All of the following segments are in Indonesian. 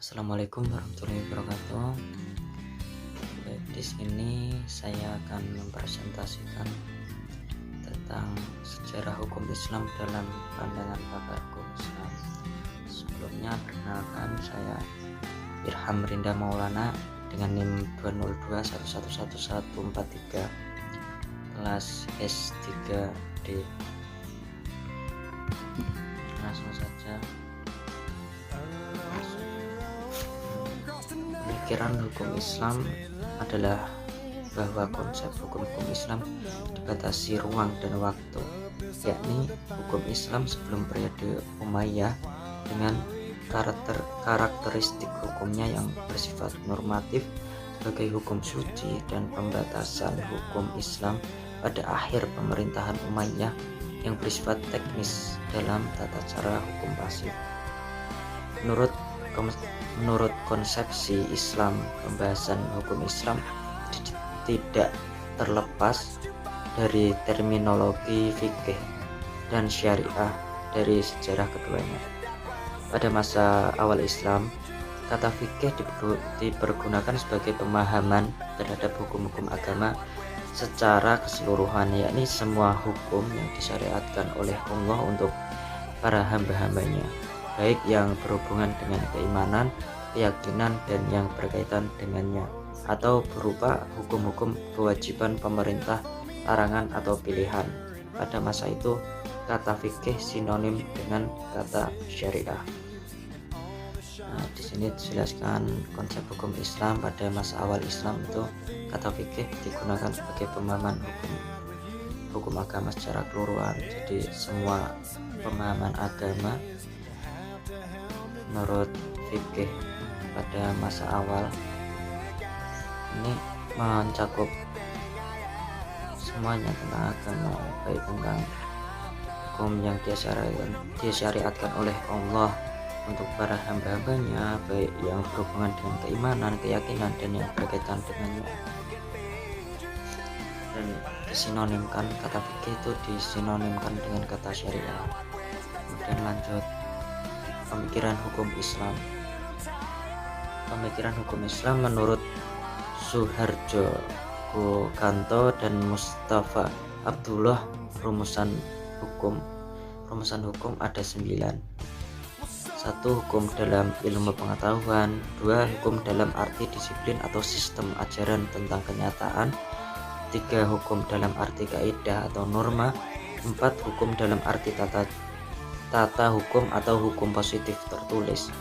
Assalamualaikum warahmatullahi wabarakatuh. Baik, di sini saya akan mempresentasikan tentang sejarah hukum Islam dalam pandangan pakar hukum Islam. Sebelumnya perkenalkan, saya Irham Rinda Maulana dengan NIM 202111143 kelas S3D. Langsung saja. Pemikiran hukum Islam adalah bahwa konsep hukum-hukum Islam dibatasi ruang dan waktu, yakni hukum Islam sebelum periode Umayyah dengan karakteristik hukumnya yang bersifat normatif sebagai hukum suci, dan pembatasan hukum Islam pada akhir pemerintahan Umayyah yang bersifat teknis dalam tata cara hukum pasif. Menurut konsepsi Islam, pembahasan hukum Islam tidak terlepas dari terminologi fikih dan syariah dari sejarah keduanya. Pada masa awal Islam, kata fikih dipergunakan sebagai pemahaman terhadap hukum-hukum agama secara keseluruhan, yakni semua hukum yang disyariatkan oleh Allah untuk para hamba-hambanya, baik yang berhubungan dengan keimanan, keyakinan, dan yang berkaitan dengannya, atau berupa hukum-hukum kewajiban pemerintah, larangan, atau pilihan. Pada masa itu, kata fikih sinonim dengan kata syariah. Di sini dijelaskan konsep hukum Islam pada masa awal Islam itu kata fikih digunakan sebagai pemahaman hukum agama secara keseluruhan. Jadi semua pemahaman agama menurut fikih pada masa awal ini mencakup semuanya tentang agama, baik tentang hukum yang disyariatkan oleh Allah untuk para hamba-hambanya, baik yang berhubungan dengan keimanan, keyakinan, dan yang berkaitan dengannya. Dan disinonimkan, kata fikih itu disinonimkan dengan kata syariah. Kemudian lanjut, pemikiran hukum Islam. Pemikiran hukum Islam menurut Suharjo Kanto dan Mustafa Abdullah, rumusan hukum ada 9. 1. Hukum dalam ilmu pengetahuan. 2. Hukum dalam arti disiplin atau sistem ajaran tentang kenyataan. 3. Hukum dalam arti kaidah atau norma. 4. Hukum dalam arti tata hukum atau hukum positif tertulis.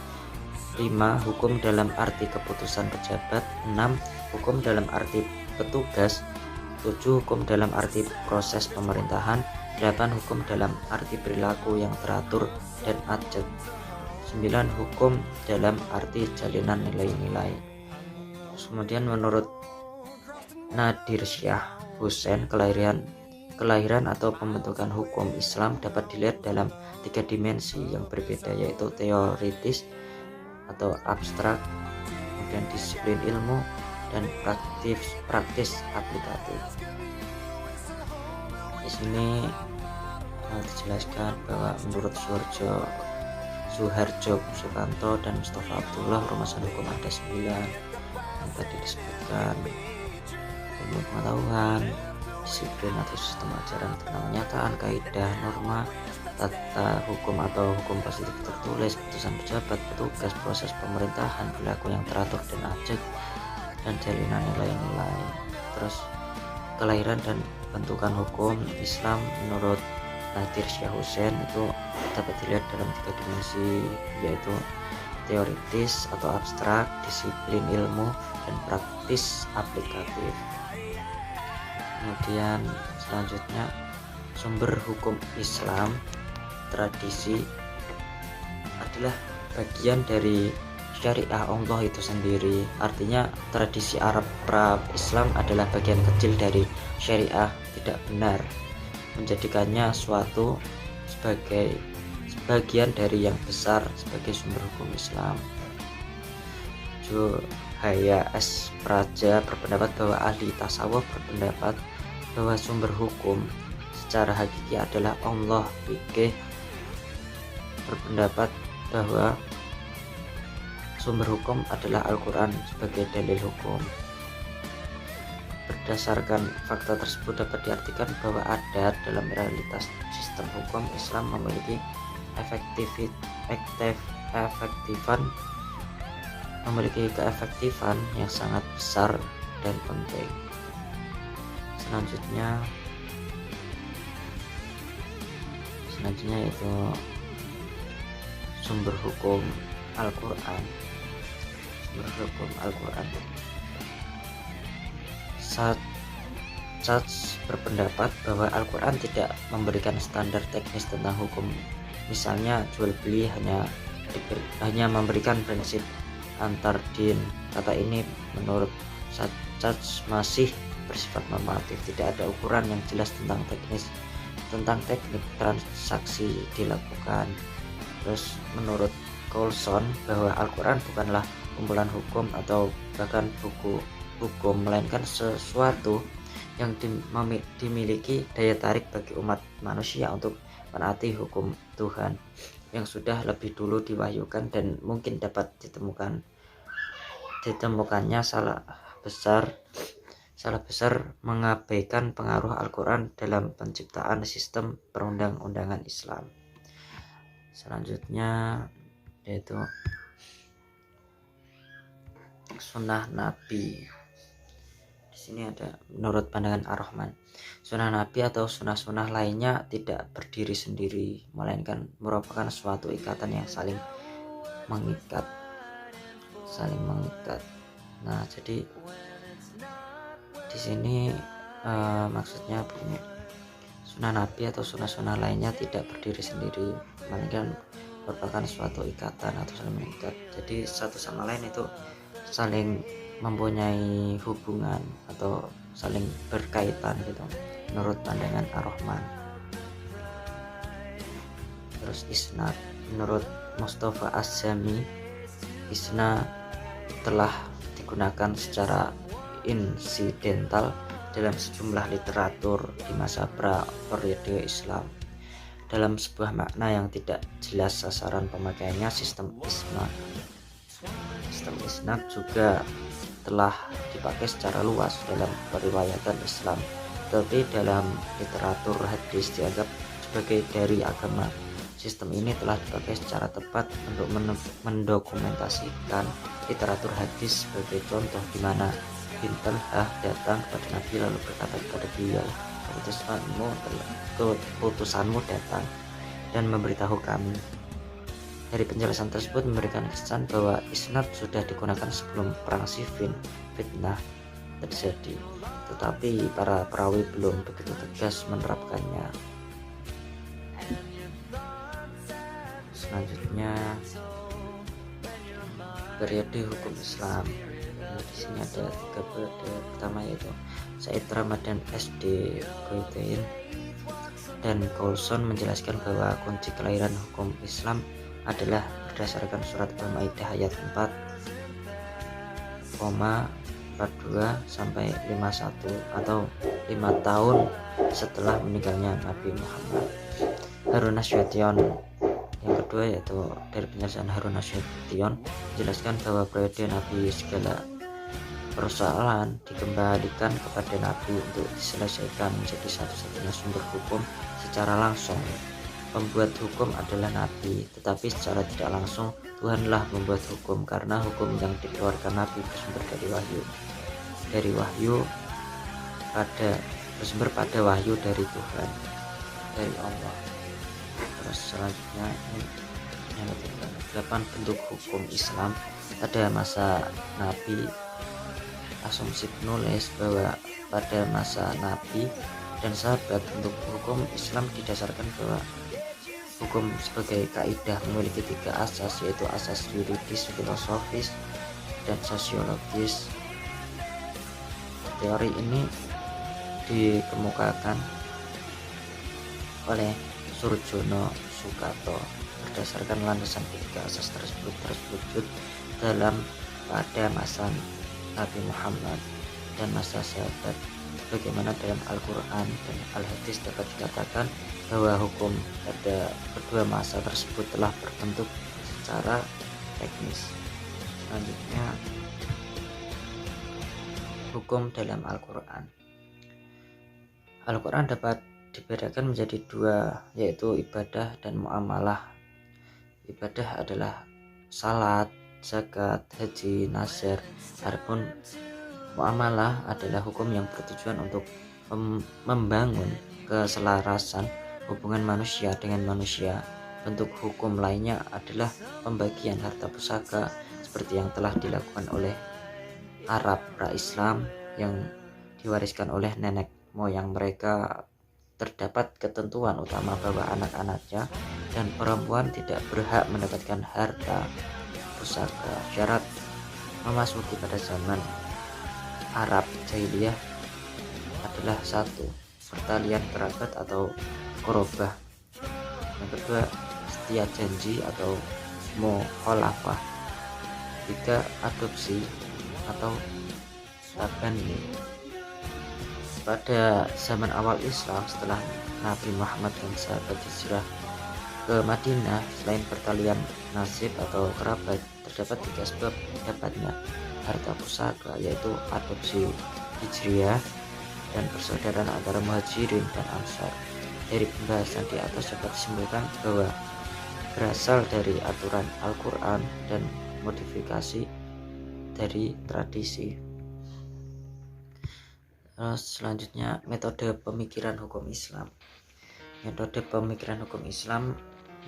5. Hukum dalam arti keputusan pejabat. 6. Hukum dalam arti petugas. 7. Hukum dalam arti proses pemerintahan. 8. Hukum dalam arti perilaku yang teratur dan ajak. 9. Hukum dalam arti jalinan nilai-nilai. Kemudian menurut Nadir Syah Hussein, kelahiran atau pembentukan hukum Islam dapat dilihat dalam 3 dimensi yang berbeda, yaitu teoritis atau abstrak, kemudian disiplin ilmu, dan praktis aplikatif. Di sini dijelaskan bahwa menurut Suharjo Sukanto dan Mustafa Abdullah, rumusan hukum ada 9 yang tadi disebutkan: ilmu pengetahuan, disiplin atau sistem ajaran tentang kenyataan, kaidah, norma, tata hukum atau hukum positif tertulis, keputusan pejabat, petugas, proses pemerintahan, perilaku yang teratur dan ajak, dan jalinan nilai-nilai. Terus kelahiran dan bentukan hukum Islam menurut Nadir Syah Hussein itu dapat dilihat dalam 3 dimensi, yaitu teoritis atau abstrak, disiplin ilmu, dan praktis aplikatif. Kemudian selanjutnya, sumber hukum Islam. Tradisi adalah bagian dari syariah Allah itu sendiri. Artinya tradisi Arab Islam adalah bagian kecil dari syariah, tidak benar menjadikannya suatu sebagai bagian dari yang besar sebagai sumber hukum Islam. Juhaya S. Praja berpendapat bahwa ahli tasawuf berpendapat bahwa sumber hukum secara hakiki adalah Allah. Fikih berpendapat bahwa sumber hukum adalah Al-Quran sebagai dalil hukum. Berdasarkan fakta tersebut dapat diartikan bahwa ada dalam realitas sistem hukum Islam memiliki keefektifan yang sangat besar dan penting. Selanjutnya yaitu sumber hukum Al-Quran. Sachs berpendapat bahwa Al-Quran tidak memberikan standar teknis tentang hukum. Misalnya jual beli hanya memberikan prinsip antar din. Kata ini menurut Sachs masih bersifat normatif, tidak ada ukuran yang jelas tentang teknik transaksi dilakukan. Terus menurut Coulson bahwa Al-Quran bukanlah kumpulan hukum atau bahkan buku hukum, melainkan sesuatu yang dimiliki daya tarik bagi umat manusia untuk menaati hukum Tuhan yang sudah lebih dulu diwahyukan, dan mungkin dapat ditemukannya salah besar mengabaikan pengaruh Al-Quran dalam penciptaan sistem perundang-undangan Islam. Selanjutnya yaitu sunnah Nabi. Di sini ada menurut pandangan Ar-Rahman, sunnah Nabi atau sunnah-sunnah lainnya tidak berdiri sendiri, melainkan merupakan suatu ikatan yang saling mengikat. Nah, jadi di sini maksudnya begini, sunnah Nabi atau sunnah-sunnah lainnya tidak berdiri sendiri, melainkan merupakan suatu ikatan atau saling mengikat. Jadi satu sama lain itu saling mempunyai hubungan atau saling berkaitan gitu menurut pandangan Ar-Rahman. Terus isnad, menurut Mustafa Az-Zami, isnad telah digunakan secara insidental dalam sejumlah literatur di masa pra-periode Islam. Dalam sebuah makna yang tidak jelas sasaran pemakaiannya, sistem isnad juga telah dipakai secara luas dalam periwayatan Islam, tetapi dalam literatur hadis dianggap sebagai dari agama. Sistem ini telah dipakai secara tepat untuk mendokumentasikan literatur hadis sebagai contoh di mana bin Talhah datang kepada Nabi lalu berkata kepada beliau, keputusanmu datang dan memberitahu kami. Dari penjelasan tersebut memberikan kesan bahwa isnad sudah digunakan sebelum perang Siffin fitnah terjadi, tetapi para perawi belum begitu tegas menerapkannya. Selanjutnya periode hukum Islam. Di sini ada 3 periode. Pertama yaitu Said Ramadan SD Goitain dan Coulson menjelaskan bahwa kunci kelahiran hukum Islam adalah berdasarkan surat Al-Maidah ayat 4,42 sampai 51 atau 5 tahun setelah meninggalnya Nabi Muhammad. Harun Nasution yang kedua yaitu dari penjelasan Harun Nasution menjelaskan bahwa periode Nabi segala persoalan dikembalikan kepada Nabi untuk diselesaikan menjadi satu-satunya sumber hukum secara langsung. Pembuat hukum adalah Nabi, tetapi secara tidak langsung Tuhanlah membuat hukum, karena hukum yang dikeluarkan Nabi bersumber bersumber pada wahyu dari Tuhan, dari Allah. Terus selanjutnya yang ketiga, 8 bentuk hukum Islam. Pada masa Nabi, asumsi penulis bahwa pada masa Nabi dan sahabat bentuk hukum Islam didasarkan bahwa hukum sebagai kaidah memiliki 3 asas, yaitu asas yuridis, filosofis, dan sosiologis. Teori ini dikemukakan oleh Surjono Sukato. Berdasarkan landasan 3 asas tersebut terwujud dalam pada masa Nabi Muhammad dan masa sahabat. Bagaimana dalam Al-Quran dan Al-Hadis dapat dikatakan bahwa hukum pada kedua masa tersebut telah berbentuk secara teknis. Selanjutnya, hukum dalam Al-Quran. Al-Quran dapat dibedakan menjadi dua, yaitu ibadah dan muamalah. Ibadah adalah salat, zakat, haji, nazar. Adapun muamalah adalah hukum yang bertujuan untuk membangun keselarasan hubungan manusia dengan manusia. Bentuk hukum lainnya adalah pembagian harta pusaka seperti yang telah dilakukan oleh Arab pra-Islam yang diwariskan oleh nenek moyang mereka. Terdapat ketentuan utama bahwa anak-anaknya dan perempuan tidak berhak mendapatkan harta pusaka. Syarat memasuki pada zaman Arab jahiliyah adalah 1. Pertalian kerabat atau korobah. Yang kedua, setia janji atau mukhalafah. 3. Adopsi atau tabani. Pada zaman awal Islam, setelah Nabi Muhammad dan sahabat hijrah ke Madinah, selain pertalian nasib atau kerabat, terdapat 3 sebab dapatnya harta pusaka, yaitu adopsi hijriah dan persaudaraan antara muhajirin dan ansar. Dari pembahasan di atas dapat disimpulkan bahwa berasal dari aturan Al-Quran dan modifikasi dari tradisi. Selanjutnya, metode pemikiran hukum Islam. Metode pemikiran hukum Islam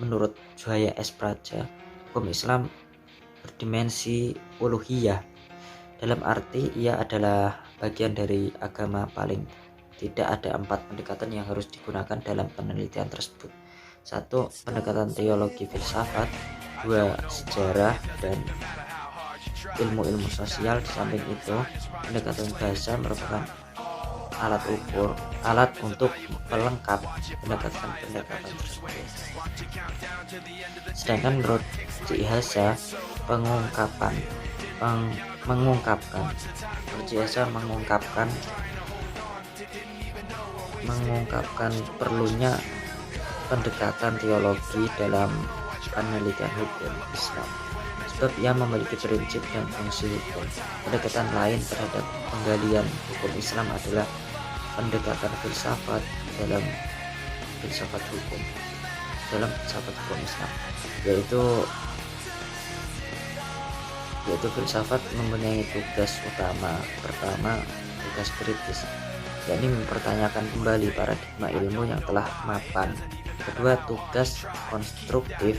menurut Juhaya S. Praja, hukum Islam berdimensi uluhiyah, dalam arti ia adalah bagian dari agama paling. Tidak ada 4 pendekatan yang harus digunakan dalam penelitian tersebut. 1. Pendekatan teologi filsafat. 2. Sejarah dan ilmu-ilmu sosial. Di samping itu, pendekatan bahasa merupakan alat untuk pelengkap pendekatan tersebut. Sedangkan menurut Jihasa, mengungkapkan perlunya pendekatan teologi dalam penelitian hukum Islam, sebab ia memiliki prinsip dan fungsi hukum. Pendekatan lain terhadap penggalian hukum Islam adalah pendekatan filsafat dalam filsafat hukum Islam, yaitu filsafat mempunyai tugas utama. Pertama, tugas kritis, yakni mempertanyakan kembali paradigma ilmu yang telah mapan. Kedua, tugas konstruktif,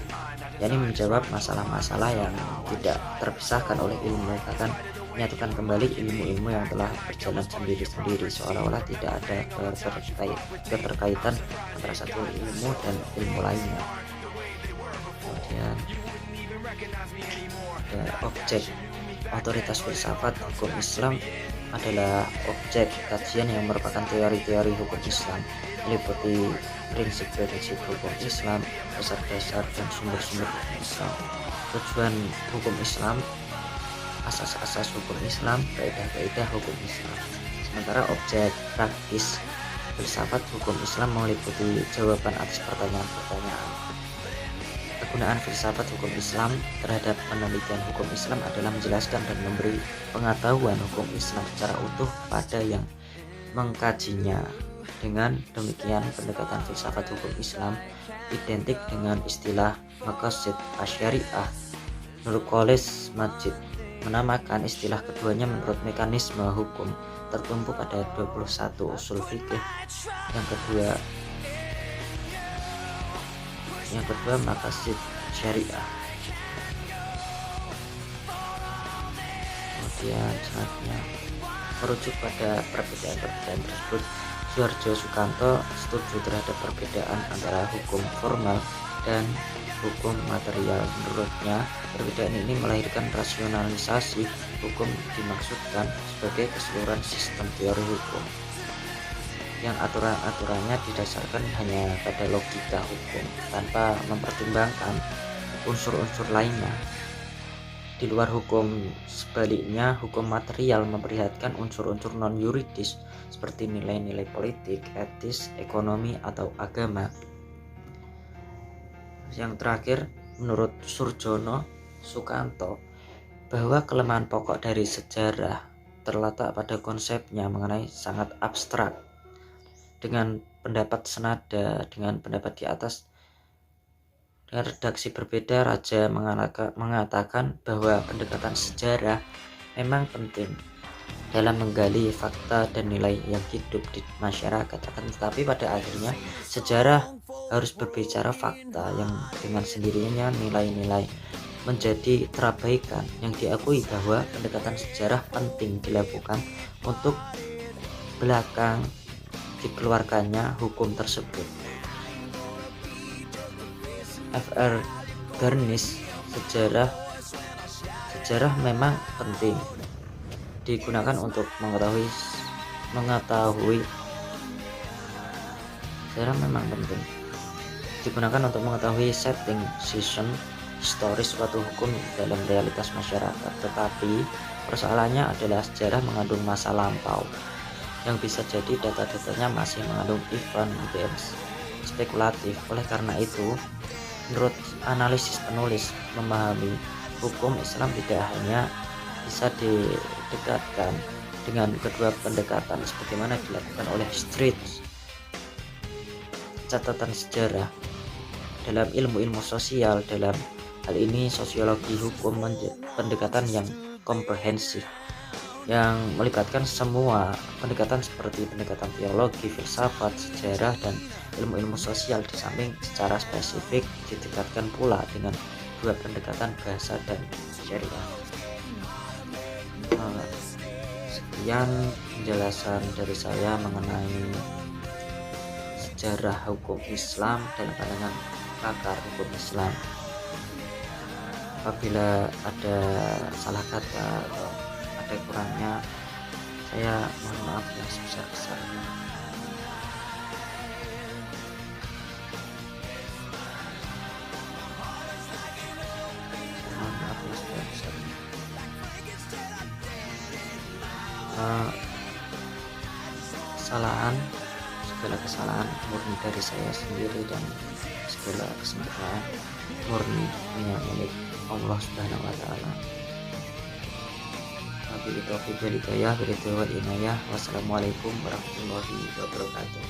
yakni menjawab masalah-masalah yang tidak terpisahkan oleh ilmu, bahkan menyatukan kembali ilmu-ilmu yang telah berjalan sendiri-sendiri, seolah-olah tidak ada keterkaitan antara satu ilmu dan ilmu lainnya. Kemudian ada objek. Otoritas filsafat hukum Islam adalah objek kajian yang merupakan teori-teori hukum Islam, meliputi prinsip-prinsip hukum Islam, dasar-dasar dan sumber-sumber hukum Islam, tujuan hukum Islam, asas-asas hukum Islam, kaidah-kaidah hukum Islam. Sementara objek praktis filsafat hukum Islam meliputi jawaban atas pertanyaan-pertanyaan. Kegunaan filsafat hukum Islam terhadap penelitian hukum Islam adalah menjelaskan dan memberi pengetahuan hukum Islam secara utuh pada yang mengkajinya. Dengan demikian, pendekatan filsafat hukum Islam identik dengan istilah maqasid asyariah. Menurut Kholis Majid menamakan istilah keduanya menurut mekanisme hukum tertumpu pada 21 usul fikih. Yang kedua maqasid syariah. Kemudian selanjutnya, merujuk pada perbedaan-perbedaan tersebut, Suharjo Sukanto setuju terhadap perbedaan antara hukum formal dan hukum material. Menurutnya, perbedaan ini melahirkan rasionalisasi hukum, dimaksudkan sebagai keseluruhan sistem teori hukum yang aturan-aturannya didasarkan hanya pada logika hukum tanpa mempertimbangkan unsur-unsur lainnya. Di luar hukum, sebaliknya, hukum material memperlihatkan unsur-unsur non-yuridis seperti nilai-nilai politik, etis, ekonomi, atau agama. Yang terakhir, menurut Surjono Sukanto, bahwa kelemahan pokok dari sejarah terletak pada konsepnya mengenai sangat abstrak. Dengan pendapat senada dengan pendapat di atas, dengan redaksi berbeda, Raja mengatakan bahwa pendekatan sejarah memang penting dalam menggali fakta dan nilai yang hidup di masyarakat. Tetapi pada akhirnya sejarah harus berbicara fakta yang dengan sendirinya nilai-nilai menjadi terabaikan, yang diakui bahwa pendekatan sejarah penting dilakukan untuk belakang dikeluarkannya hukum tersebut. Fr. Garnish, sejarah memang penting digunakan untuk mengetahui sejarah memang penting digunakan untuk mengetahui setting season historis suatu hukum dalam realitas masyarakat. Tetapi persoalannya adalah sejarah mengandung masa lampau yang bisa jadi data-datanya masih mengandung event spekulatif. Oleh karena itu, menurut analisis penulis, memahami hukum Islam tidak hanya bisa didekatkan dengan kedua pendekatan sebagaimana dilakukan oleh Street. Catatan sejarah dalam ilmu-ilmu sosial, dalam hal ini sosiologi hukum, pendekatan yang komprehensif yang melibatkan semua pendekatan seperti pendekatan teologi, filsafat, sejarah, dan ilmu-ilmu sosial. Di samping secara spesifik didekatkan pula dengan dua pendekatan bahasa dan syariah. Sekian penjelasan dari saya mengenai sejarah hukum Islam dalam pandangan pakar hukum Islam. Apabila ada salah kata atau ada kurangnya, saya mohon maaf yang sebesar-besarnya. Mohon maaf yang sebesar-besarnya. Segala kesalahan murni dari saya sendiri, dan segala kesempurnaan murni hanya milik Allah Subhanahu wa Ta'ala. Wabillahi taufiq wal hidayah, wassalamualaikum warahmatullahi wabarakatuh.